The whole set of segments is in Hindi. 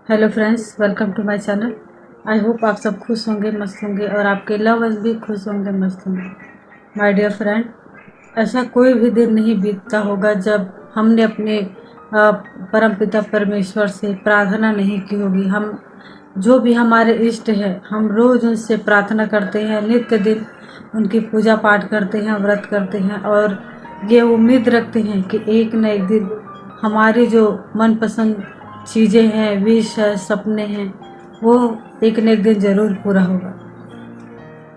Hello friends, welcome to my channel. I hope आप सब खुश होंगे, मस्त होंगे और आपके लवर्स भी खुश होंगे, मस्त होंगे। माय डियर फ्रेंड, ऐसा कोई भी दिन नहीं बीतता होगा जब हमने अपने परमपिता परमेश्वर से प्रार्थना नहीं की होगी। हम जो भी हमारे इष्ट है, हम रोज़ उनसे प्रार्थना करते हैं, नित्य दिन उनकी पूजा पाठ करते हैं, व्रत करते हैं और ये उम्मीद रखते हैं कि एक न एक दिन हमारी जो मनपसंद चीज़ें हैं, विश है, सपने हैं, वो एक न एक दिन ज़रूर पूरा होगा।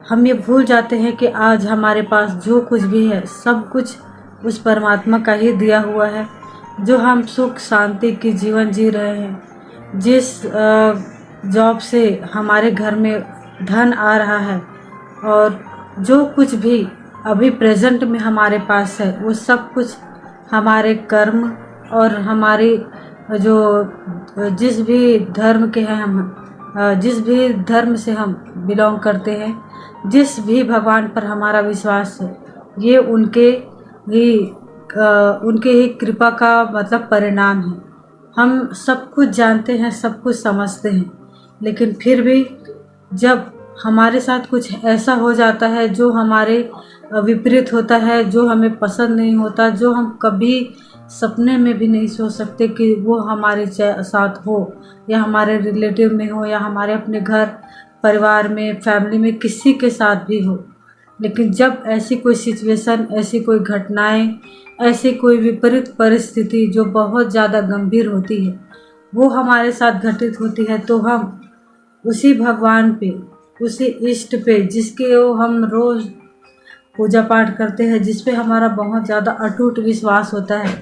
हम ये भूल जाते हैं कि आज हमारे पास जो कुछ भी है, सब कुछ उस परमात्मा का ही दिया हुआ है। जो हम सुख शांति की जीवन जी रहे हैं, जिस जॉब से हमारे घर में धन आ रहा है और जो कुछ भी अभी प्रेजेंट में हमारे पास है, वो सब कुछ हमारे कर्म और हमारी जो जिस भी धर्म के हैं हम, जिस भी धर्म से हम बिलोंग करते हैं, जिस भी भगवान पर हमारा विश्वास है, ये उनके ही कृपा का मतलब परिणाम है। हम सब कुछ जानते हैं, सब कुछ समझते हैं, लेकिन फिर भी जब हमारे साथ कुछ ऐसा हो जाता है जो हमारे विपरीत होता है, जो हमें पसंद नहीं होता, जो हम कभी सपने में भी नहीं सोच सकते कि वो हमारे साथ हो, या हमारे रिलेटिव में हो, या हमारे अपने घर परिवार में, फैमिली में, किसी के साथ भी हो। लेकिन जब ऐसी कोई सिचुएशन, ऐसी कोई घटनाएं, ऐसी कोई विपरीत परिस्थिति जो बहुत ज़्यादा गंभीर होती है, वो हमारे साथ घटित होती है, तो हम उसी भगवान पे, उसी इष्ट पे, जिसके वो हम रोज़ पूजा पाठ करते हैं, जिस पे हमारा बहुत ज़्यादा अटूट विश्वास होता है,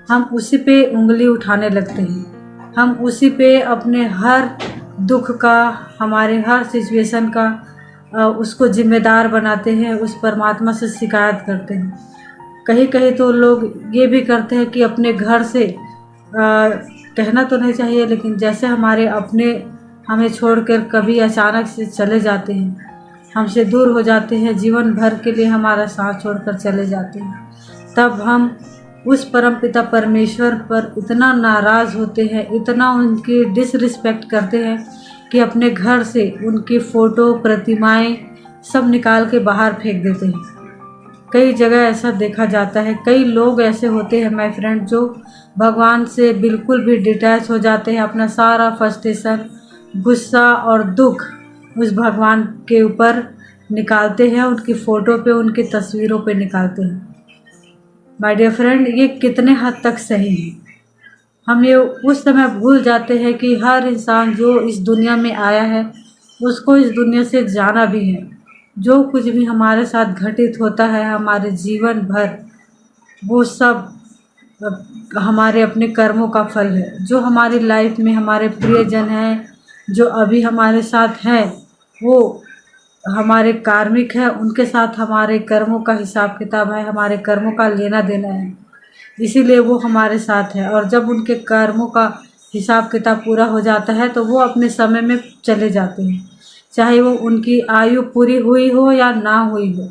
हम उसी पे उंगली उठाने लगते हैं। हम उसी पे अपने हर दुख का, हमारे हर सिचुएशन का उसको जिम्मेदार बनाते हैं, उस परमात्मा से शिकायत करते हैं। कहीं कहीं तो लोग ये भी करते हैं कि अपने घर से कहना तो नहीं चाहिए, लेकिन जैसे हमारे अपने हमें छोड़कर कभी अचानक से चले जाते हैं, हमसे दूर हो जाते हैं, जीवन भर के लिए हमारा साथ छोड़कर चले जाते हैं, तब हम उस परमपिता परमेश्वर पर इतना नाराज़ होते हैं, इतना उनकी डिसरिस्पेक्ट करते हैं कि अपने घर से उनकी फ़ोटो, प्रतिमाएं सब निकाल के बाहर फेंक देते हैं। कई जगह ऐसा देखा जाता है। कई लोग ऐसे होते हैं माय फ्रेंड, जो भगवान से बिल्कुल भी डिटैच हो जाते हैं, अपना सारा फ्रस्ट्रेशन, गुस्सा और दुख उस भगवान के ऊपर निकालते हैं, उनकी फ़ोटो पे, उनकी तस्वीरों पे निकालते हैं। माय डियर फ्रेंड, ये कितने हद तक सही है? हम ये उस समय भूल जाते हैं कि हर इंसान जो इस दुनिया में आया है, उसको इस दुनिया से जाना भी है। जो कुछ भी हमारे साथ घटित होता है हमारे जीवन भर, वो सब हमारे अपने कर्मों का फल है। जो हमारी लाइफ में हमारे प्रियजन हैं, जो अभी हमारे साथ हैं, वो हमारे कार्मिक है, उनके साथ हमारे कर्मों का हिसाब किताब है, हमारे कर्मों का लेना देना है, इसीलिए वो हमारे साथ है। और जब उनके कर्मों का हिसाब किताब पूरा हो जाता है, तो वो अपने समय में चले जाते हैं, चाहे वो उनकी आयु पूरी हुई हो या ना हुई हो।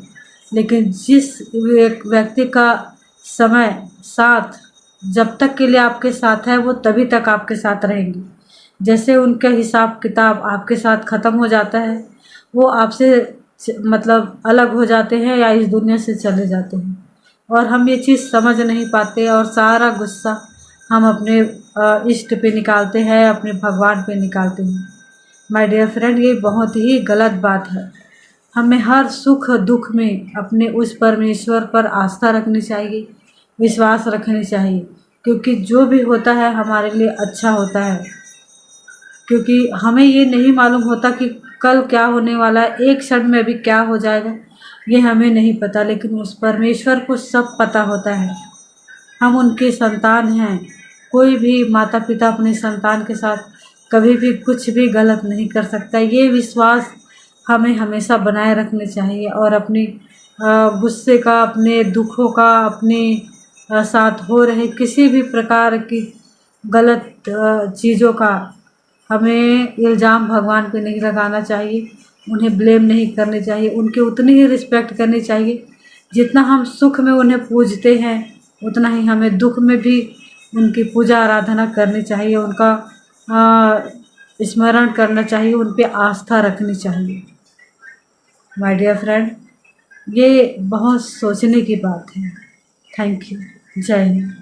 लेकिन जिस व्यक्ति का समय साथ जब तक के लिए आपके साथ है, वो तभी तक आपके साथ रहेंगे। जैसे उनका हिसाब किताब आपके साथ ख़त्म हो जाता है, वो आपसे मतलब अलग हो जाते हैं या इस दुनिया से चले जाते हैं, और हम ये चीज़ समझ नहीं पाते और सारा गुस्सा हम अपने इष्ट पे निकालते हैं, अपने भगवान पे निकालते हैं। माय डियर फ्रेंड, ये बहुत ही गलत बात है। हमें हर सुख दुख में अपने उस परमेश्वर पर आस्था रखनी चाहिए, विश्वास रखनी चाहिए, क्योंकि जो भी होता है हमारे लिए अच्छा होता है। क्योंकि हमें ये नहीं मालूम होता कि कल क्या होने वाला है, एक क्षण में अभी क्या हो जाएगा, ये हमें नहीं पता, लेकिन उस परमेश्वर को सब पता होता है। हम उनके संतान हैं। कोई भी माता पिता अपने संतान के साथ कभी भी कुछ भी गलत नहीं कर सकता। ये विश्वास हमें हमेशा बनाए रखने चाहिए, और अपने गुस्से का, अपने दुखों का, अपने साथ हो रहे किसी भी प्रकार की गलत चीज़ों का हमें इल्ज़ाम भगवान पे नहीं लगाना चाहिए, उन्हें ब्लेम नहीं करने चाहिए। उनकी उतनी ही रिस्पेक्ट करनी चाहिए, जितना हम सुख में उन्हें पूजते हैं, उतना ही हमें दुख में भी उनकी पूजा आराधना करनी चाहिए, उनका स्मरण करना चाहिए, उन पे आस्था रखनी चाहिए। माय डियर फ्रेंड, ये बहुत सोचने की बात है। Thank you. जय हिंद।